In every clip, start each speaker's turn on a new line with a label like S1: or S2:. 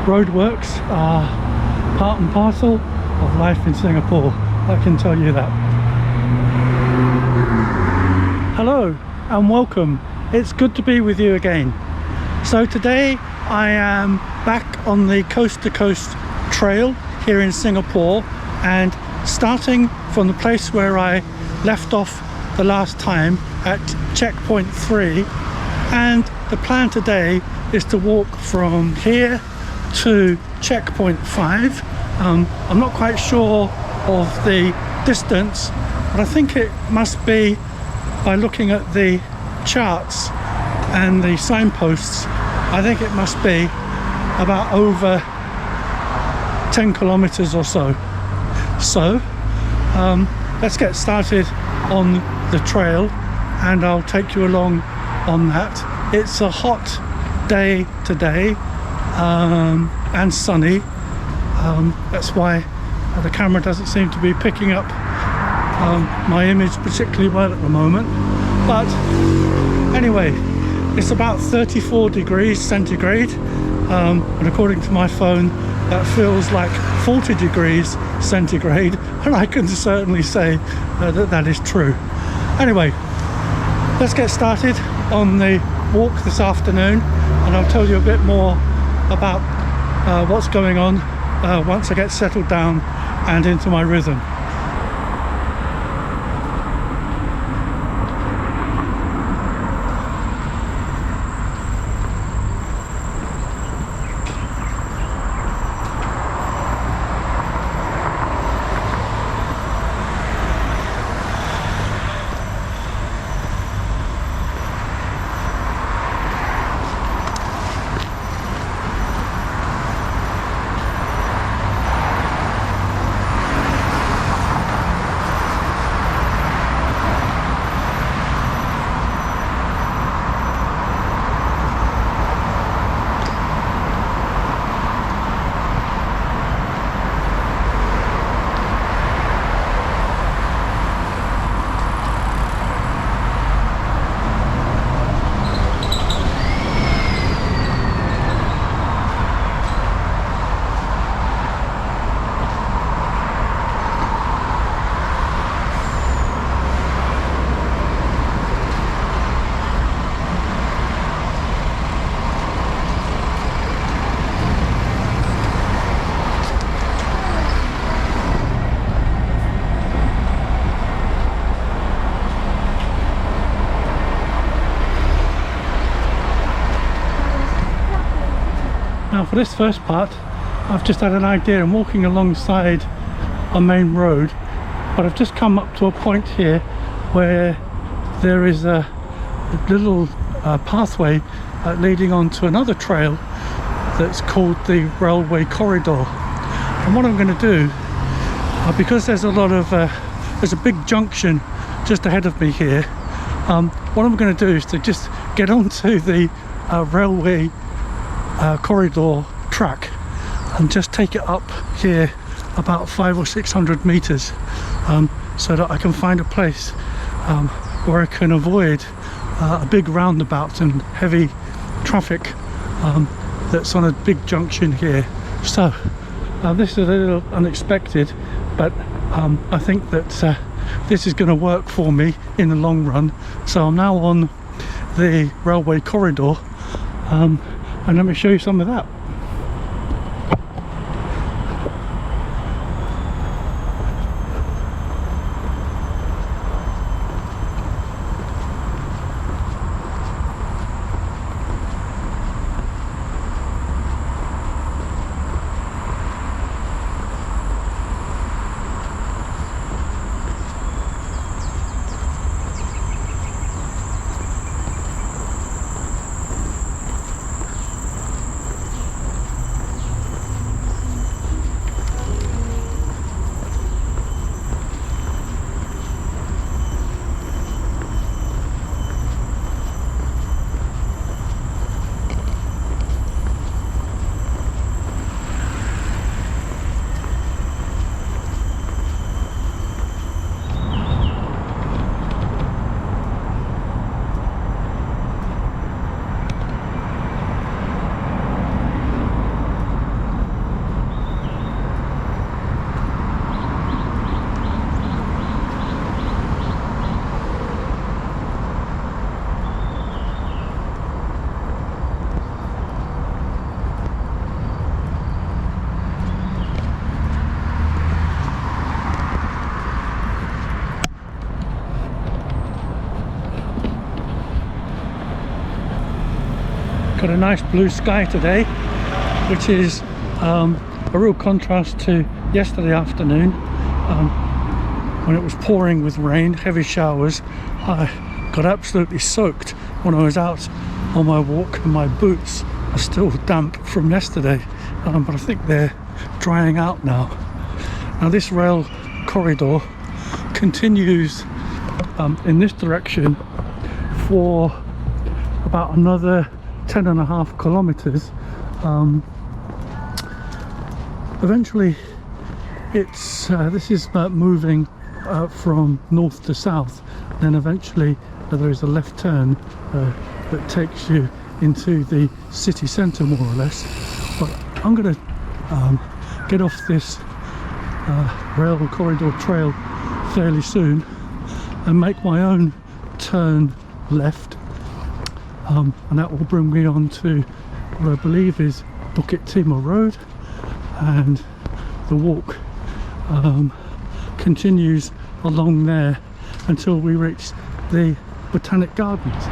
S1: roadworks are part and parcel of life in Singapore, I can tell you that. Hello and welcome. It's good to be with you again. So today I am back on the coast to coast trail here in Singapore, and starting from the place where I left off the last time at checkpoint 3, and the plan today is to walk from here to checkpoint 5. I'm not quite sure of the distance, but I think it must be, by looking at the charts and the signposts, I think it must be about over 10 kilometers or so. So let's get started on the trail and I'll take you along on that. It's a hot day today and sunny. That's why the camera doesn't seem to be picking up my image particularly well at the moment. But anyway, it's about 34 degrees centigrade, and according to my phone that feels like 40 degrees centigrade, and I can certainly say that is true. Anyway, let's get started on the walk this afternoon, and I'll tell you a bit more about what's going on once I get settled down and into my rhythm. Now for this first part, I've just had an idea. I'm walking alongside a main road, but I've just come up to a point here where there is a little pathway leading on to another trail that's called the railway corridor. And what I'm going to do, because there's a lot of there's a big junction just ahead of me here, what I'm going to do is to just get onto the railway corridor track and just take it up here about 500 or 600 meters, so that I can find a place where I can avoid a big roundabout and heavy traffic that's on a big junction here. So this is a little unexpected, but I think that this is going to work for me in the long run. So I'm now on the railway corridor, and let me show you some of that. a nice blue sky today, which is a real contrast to yesterday afternoon when it was pouring with rain, heavy showers. I got absolutely soaked when I was out on my walk, and my boots are still damp from yesterday, but I think they're drying out now. Now this rail corridor continues in this direction for about another 10.5 kilometers. Eventually it's this is moving from north to south, then eventually there is a left turn that takes you into the city centre more or less. But I'm going to get off this rail corridor trail fairly soon and make my own turn left, and that will bring me on to what I believe is Bukit Timah Road, and the walk continues along there until we reach the Botanic Gardens.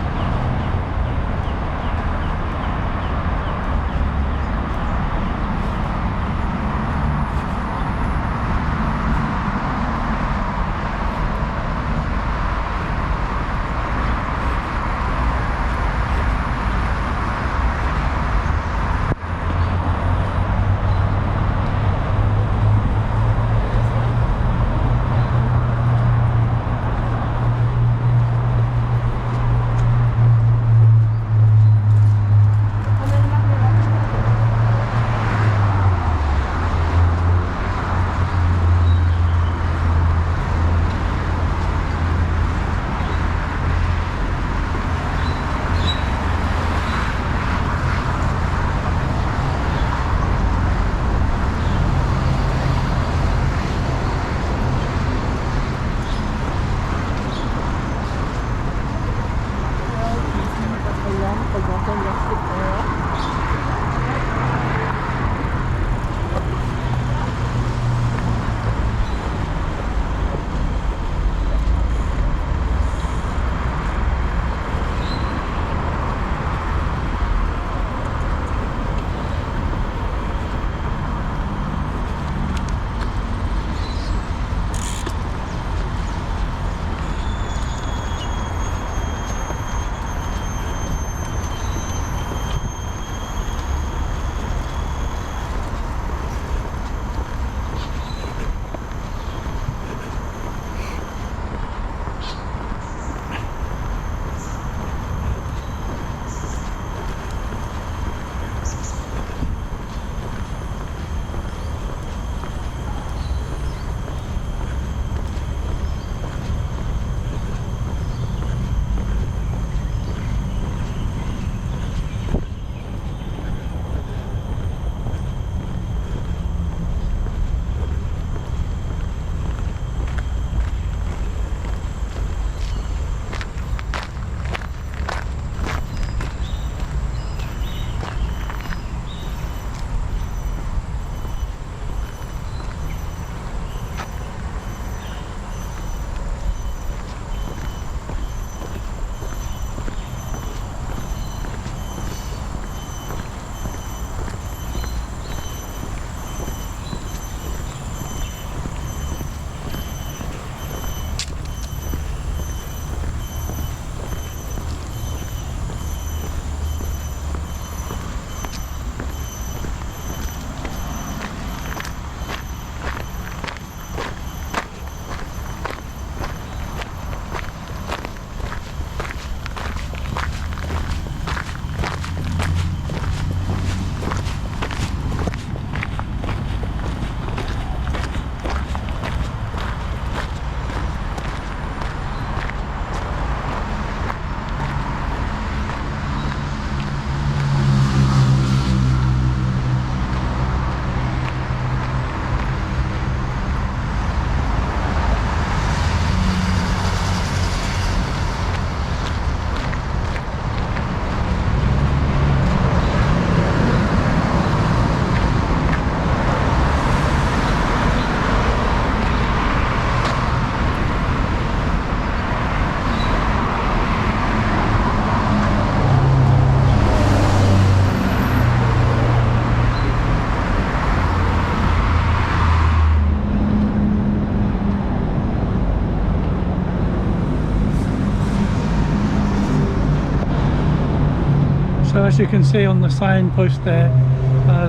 S1: as you can see on the signpost there,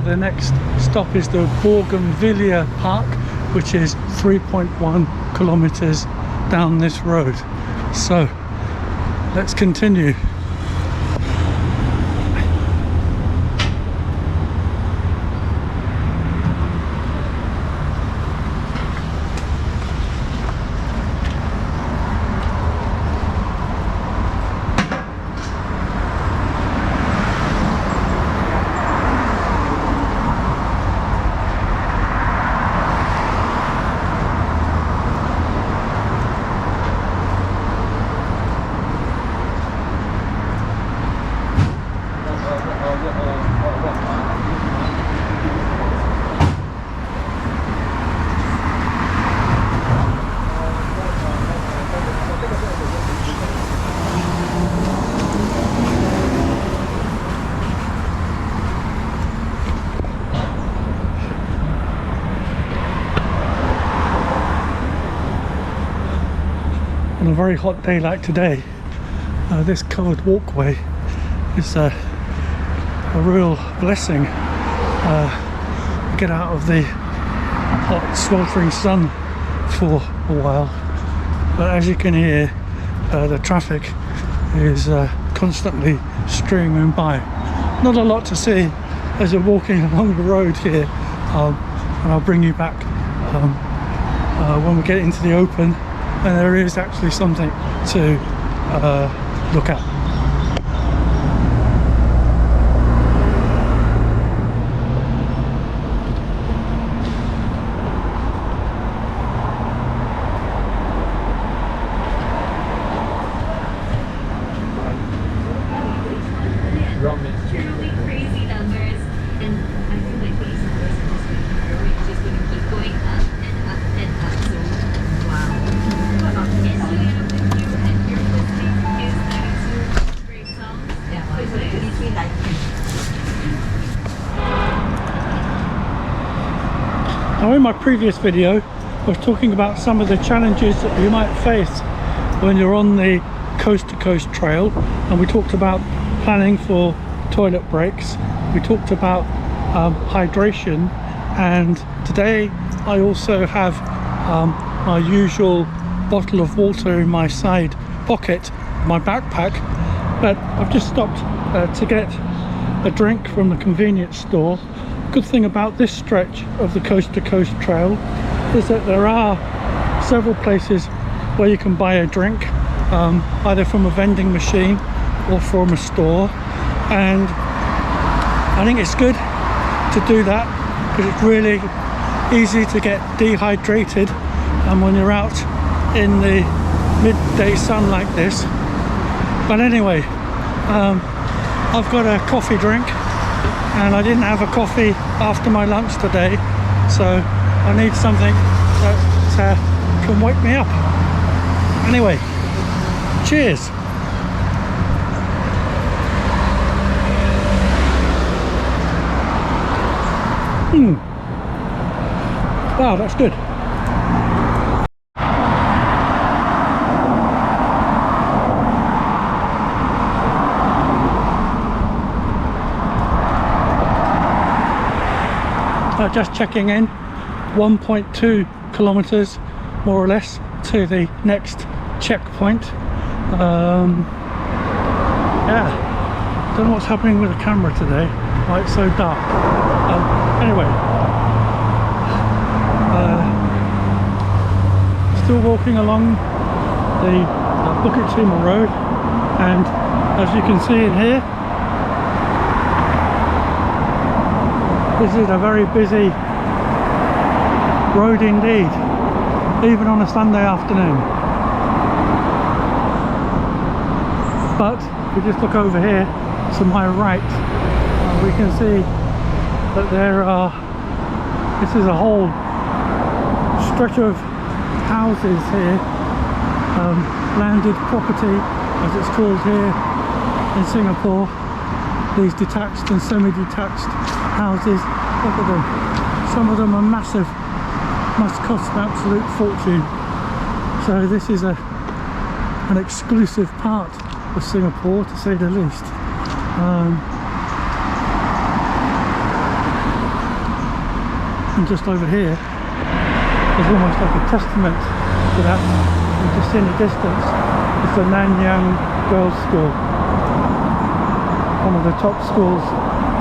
S1: the next stop is the Bougainvillea Park, which is 3.1 kilometers down this road. So let's continue. On a very hot day like today, this covered walkway is a real blessing. Get out of the hot sweltering sun for a while, but as you can hear, the traffic is constantly streaming by. Not a lot to see as you're walking along the road here, and I'll bring you back when we get into the open and there is actually something to look at.
S2: Truly crazy numbers, and I feel my face numbers are just going to grow. It's just going to keep going up and up and up. So, wow. And so, you know, with you and you're listening to his great songs. Yeah, so it's really like
S1: Now, in my previous video, I was talking about some of the challenges that you might face when you're on the coast to coast trail, and we talked about planning for toilet breaks, we talked about hydration, and today I also have my usual bottle of water in my side pocket, my backpack, but I've just stopped to get a drink from the convenience store. Good thing about this stretch of the coast to coast trail is that there are several places where you can buy a drink, either from a vending machine or from a store, and I think it's good to do that because it's really easy to get dehydrated, and when you're out in the midday sun like this. But anyway, I've got a coffee drink, and I didn't have a coffee after my lunch today, so I need something that can wake me up. Anyway, cheers. Wow, that's good. Just checking in, 1.2 kilometers more or less to the next checkpoint. Yeah, don't know what's happening with the camera today, why it's so dark. Anyway, still walking along the Bukit Timah road, and as you can see in here, this is a very busy road indeed, even on a Sunday afternoon. But if you just look over here to my right, we can see that this is a whole stretch of houses here, landed property as it's called here in Singapore. These detached and semi-detached houses, look at them, some of them are massive, must cost an absolute fortune. So this is an exclusive part of Singapore, to say the least. And just over here, there's almost like a testament to that. You can see in the distance, it's the Nanyang Girls' School, one of the top schools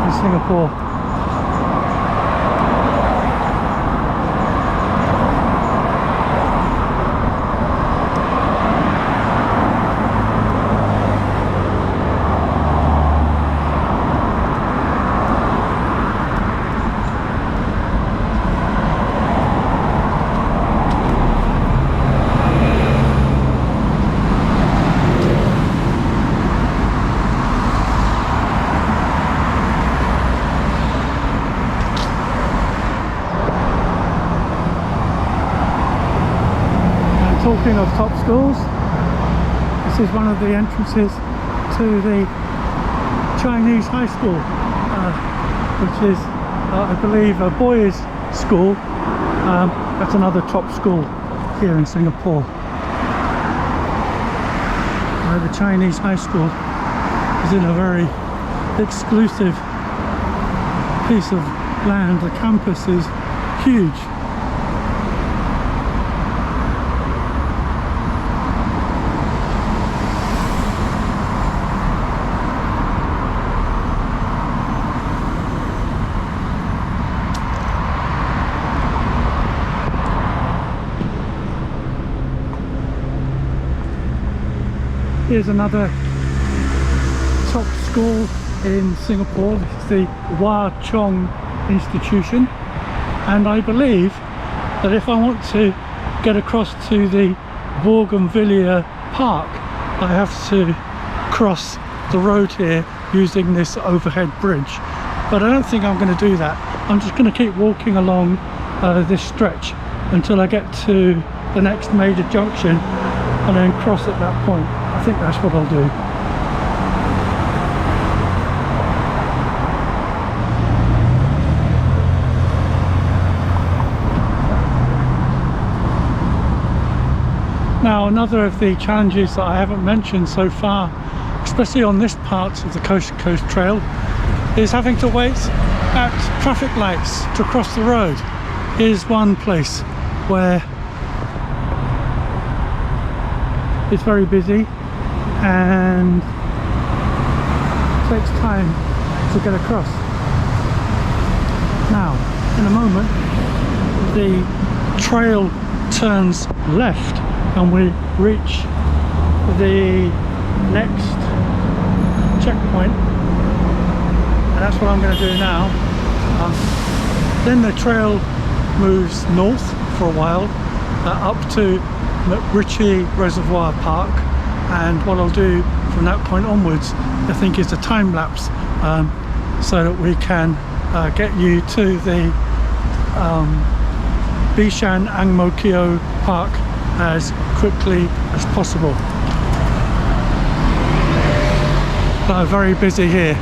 S1: in Singapore. Talking of top schools, this is one of the entrances to the Chinese high school, which is, I believe, a boys' school. That's another top school here in Singapore. The Chinese high school is in a very exclusive piece of land. The campus is huge. Here's another top school in Singapore. This is the Hwa Chong Institution, and I believe that if I want to get across to the Bougainvillea Park, I have to cross the road here using this overhead bridge. But I don't think I'm going to do that. I'm just going to keep walking along this stretch until I get to the next major junction and then cross at that point. I think that's what I'll do. Now, another of the challenges that I haven't mentioned so far, especially on this part of the Coast to Coast Trail, is having to wait at traffic lights to cross the road. Here's one place where it's very busy and takes time to get across. Now, in a moment, the trail turns left and we reach the next checkpoint, and that's what I'm going to do now. Then the trail moves north for a while up to Ritchie Reservoir Park, and what I'll do from that point onwards, I think, is a time lapse, so that we can get you to the Bishan-Ang Mo Kio Park as quickly as possible. Very busy here.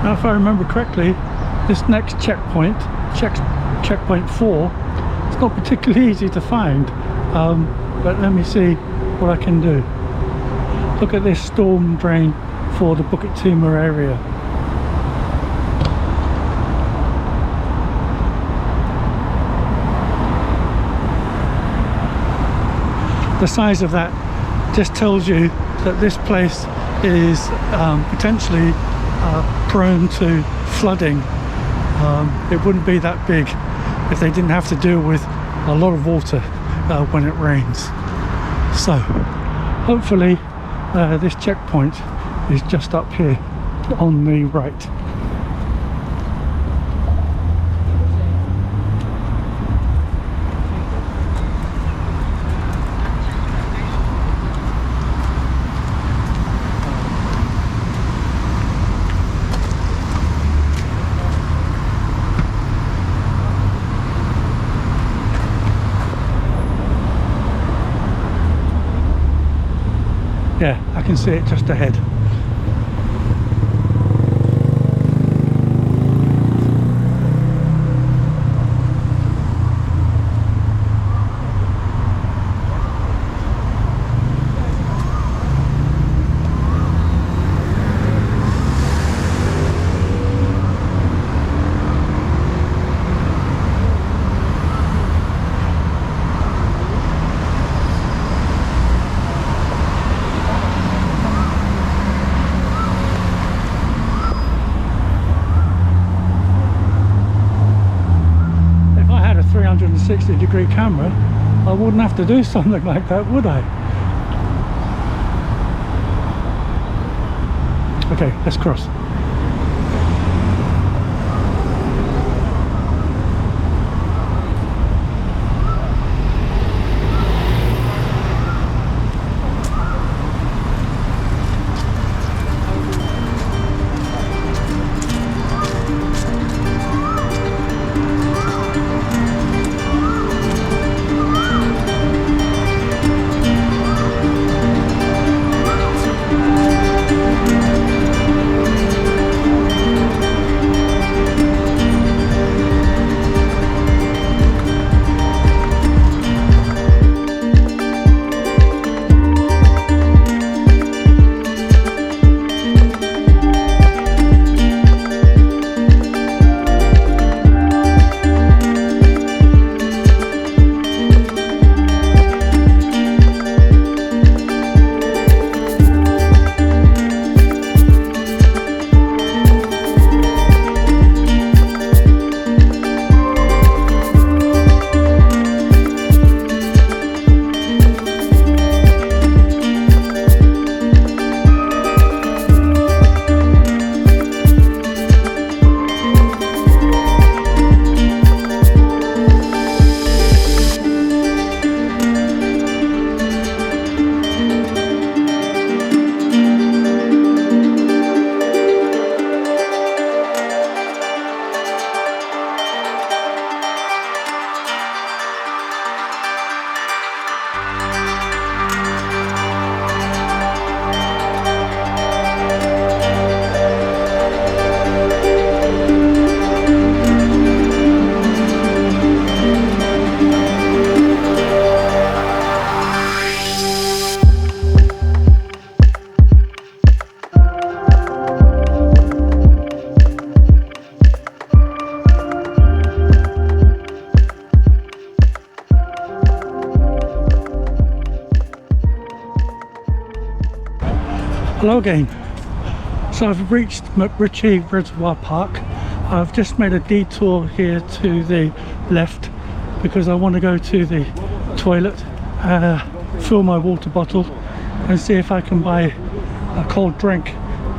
S1: Now, if I remember correctly, this next checkpoint, checkpoint 4, it's not particularly easy to find, but let me see what I can do. Look at this storm drain for the Bukit Timah area. The size of that just tells you that this place is potentially prone to flooding. It wouldn't be that big if they didn't have to deal with a lot of water when it rains. So hopefully this checkpoint is just up here. on the right. Yeah, I can see it just ahead. If I had a 360-degree camera, I wouldn't have to do something like that, would I? Okay, let's cross. Hello again. So I've reached McRitchie Reservoir Park. I've just made a detour here to the left because I want to go to the toilet, fill my water bottle and see if I can buy a cold drink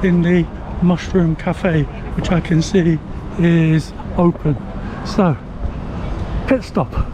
S1: in the Mushroom Cafe, which I can see is open. So, pit stop.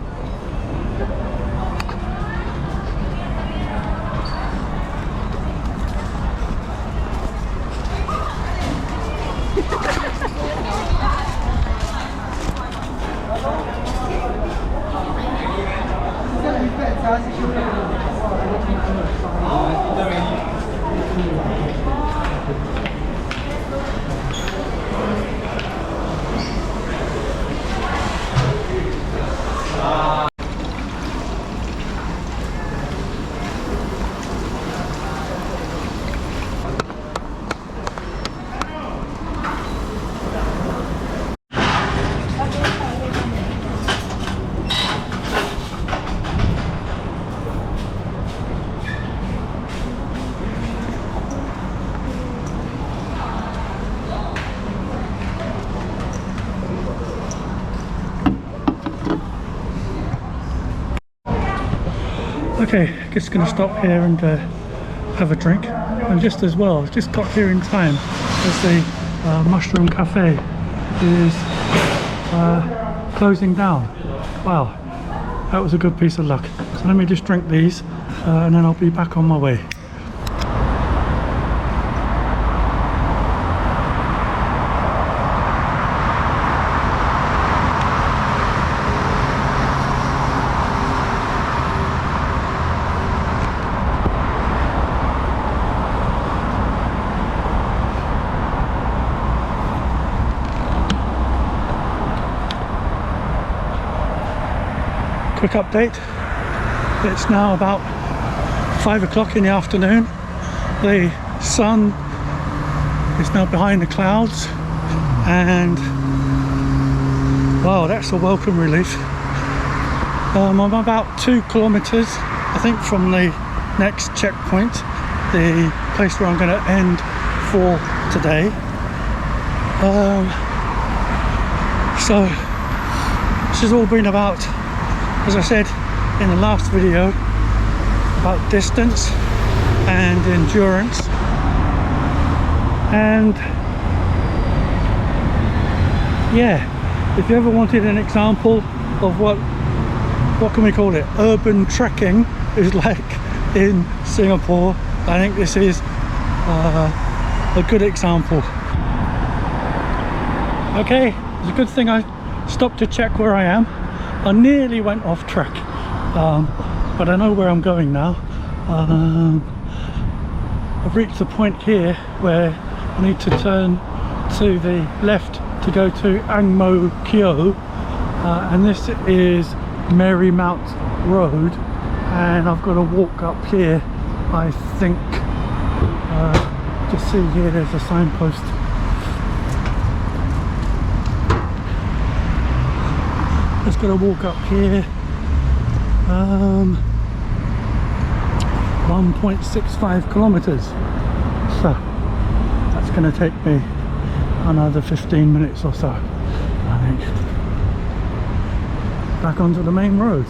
S1: Okay, just going to stop here and have a drink. And just as well, just got here in time as the Mushroom Cafe is closing down. Wow, that was a good piece of luck. So let me just drink these and then I'll be back on my way. Quick update, it's now about 5 o'clock in the afternoon. The sun is now behind the clouds and wow, that's a welcome relief. I'm about 2 kilometers I think from the next checkpoint, the place where I'm going to end for today. So this has all been about, as I said in the last video, about distance and endurance. And yeah, if you ever wanted an example of what can we call it, urban trekking is like in Singapore, I think this is a good example. Okay, it's a good thing I stopped to check where I am. I nearly went off track, but I know where I'm going now. I've reached the point here where I need to turn to the left to go to Ang Mo Kio, and this is Marymount Road, and I've got to walk up here, I think. Just see here, there's a signpost. Just got to walk up here, 1.65 kilometers, so that's going to take me another 15 minutes or so, I think, back onto the main road.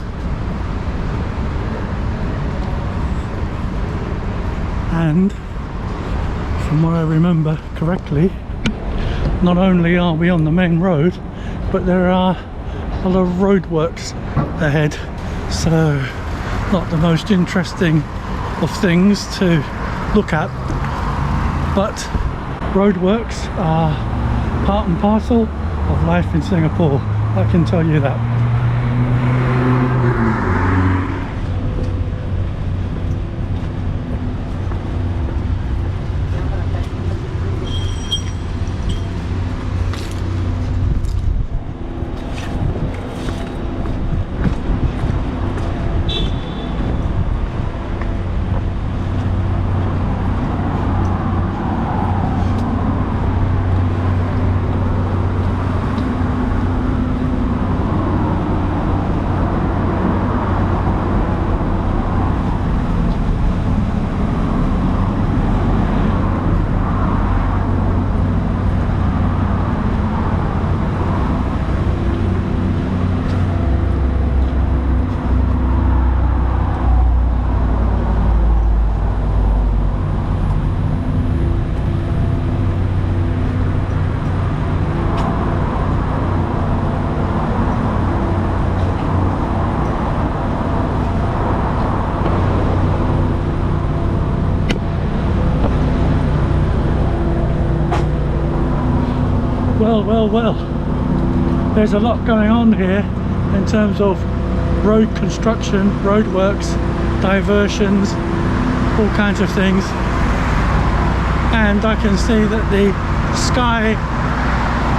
S1: And from what I remember correctly, not only are we on the main road, but there are a lot of roadworks ahead, so not the most interesting of things to look at, but roadworks are part and parcel of life in Singapore, I can tell you that. Well, there's a lot going on here in terms of road construction, roadworks, diversions, all kinds of things, and I can see that the sky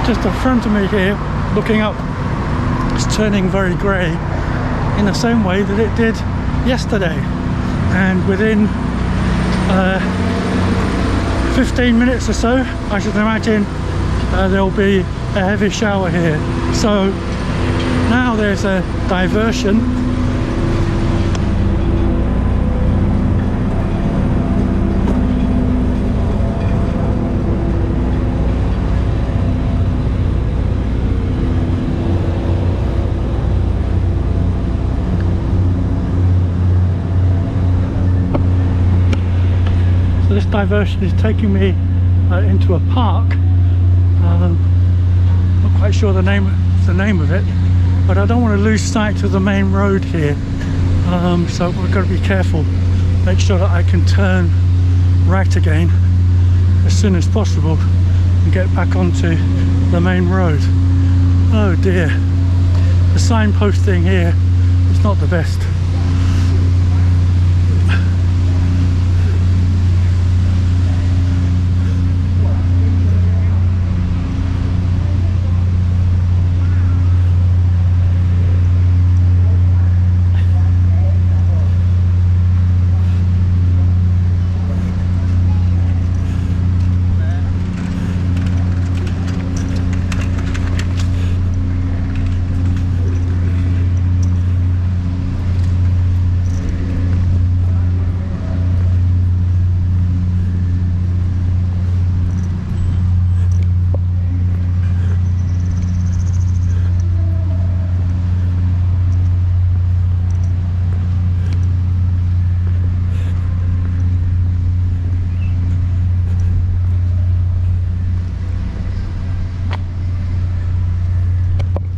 S1: just in front of me here, looking up, is turning very grey in the same way that it did yesterday, and within 15 minutes or so I should imagine there'll be a heavy shower here. So now there's a diversion. So this diversion is taking me into a park. Not quite sure the name of it, but I don't want to lose sight of the main road here. So we've got to be careful, make sure that I can turn right again as soon as possible and get back onto the main road. Oh dear, the signposting here is not the best.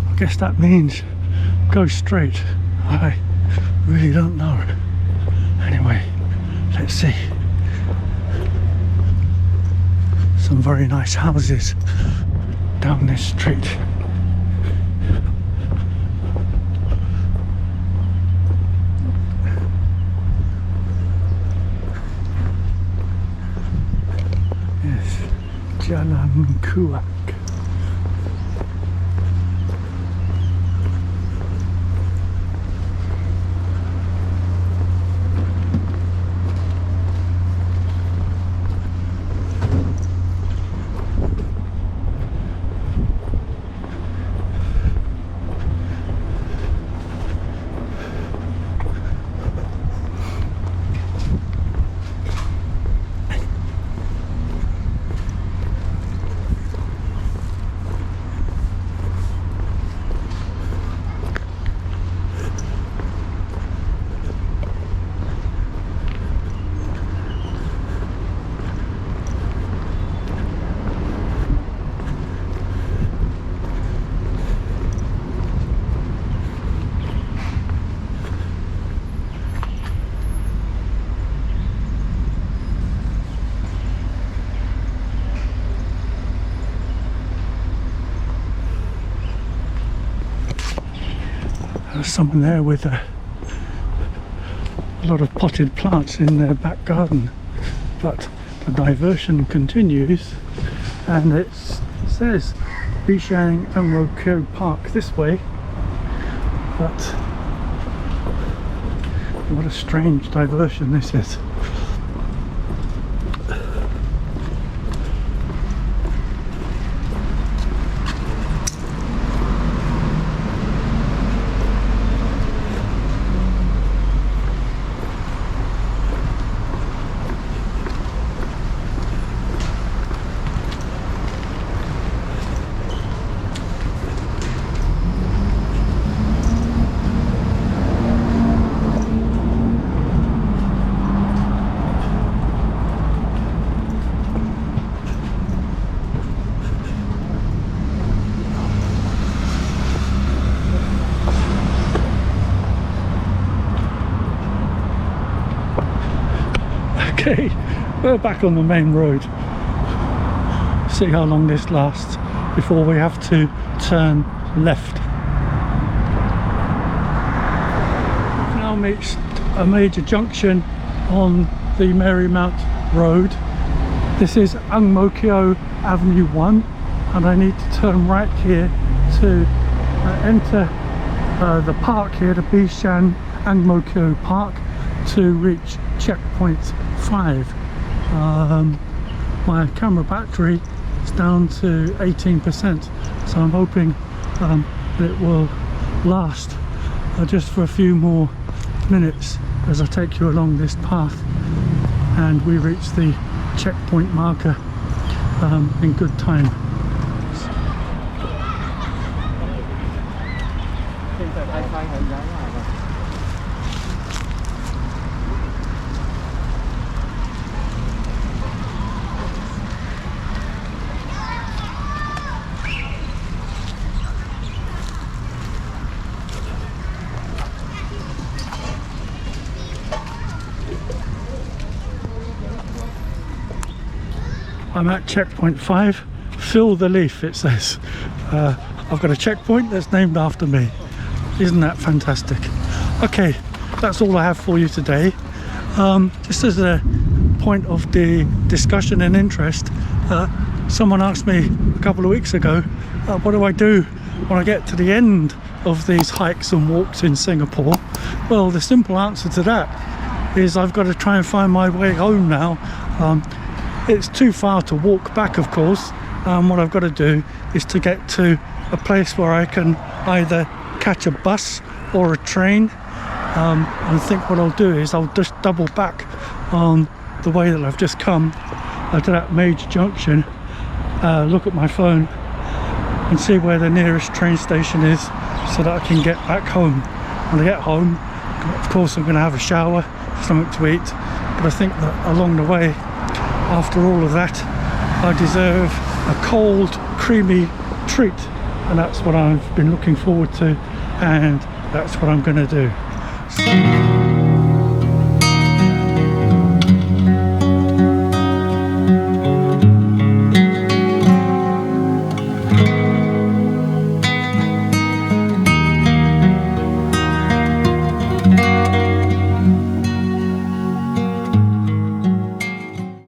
S1: I guess that means go straight. I really don't know. Anyway, let's see. Some very nice houses down this street. Yes, Jalan Kuak. There's someone there with a lot of potted plants in their back garden, but the diversion continues and it says Bishan-Ang Mo Kio Park this way, but what a strange diversion this is. Okay, we're back on the main road. See how long this lasts before we have to turn left. We've now reached a major junction on the Marymount Road. This is Ang Mo Kio Avenue 1 and I need to turn right here to enter the park here, the Bishan-Ang Mo Kio Park, to reach checkpoint 5. My camera battery is down to 18%, so I'm hoping that it will last just for a few more minutes as I take you along this path and we reach the checkpoint marker in good time. I'm at checkpoint 5. Fill the leaf, it says. I've got a checkpoint that's named after me. Isn't that fantastic? Okay, that's all I have for you today. Just as a point of the discussion and interest, someone asked me a couple of weeks ago, what do I do when I get to the end of these hikes and walks in Singapore? Well, the simple answer to that is I've got to try and find my way home now. It's too far to walk back, of course. What I've got to do is to get to a place where I can either catch a bus or a train. And I think what I'll do is I'll just double back on the way that I've just come to that major junction, look at my phone and see where the nearest train station is so that I can get back home. When I get home, of course I'm going to have a shower, something to eat, but I think that along the way, after all of that, I deserve a cold, creamy treat, and that's what I've been looking forward to, and that's what I'm going to do.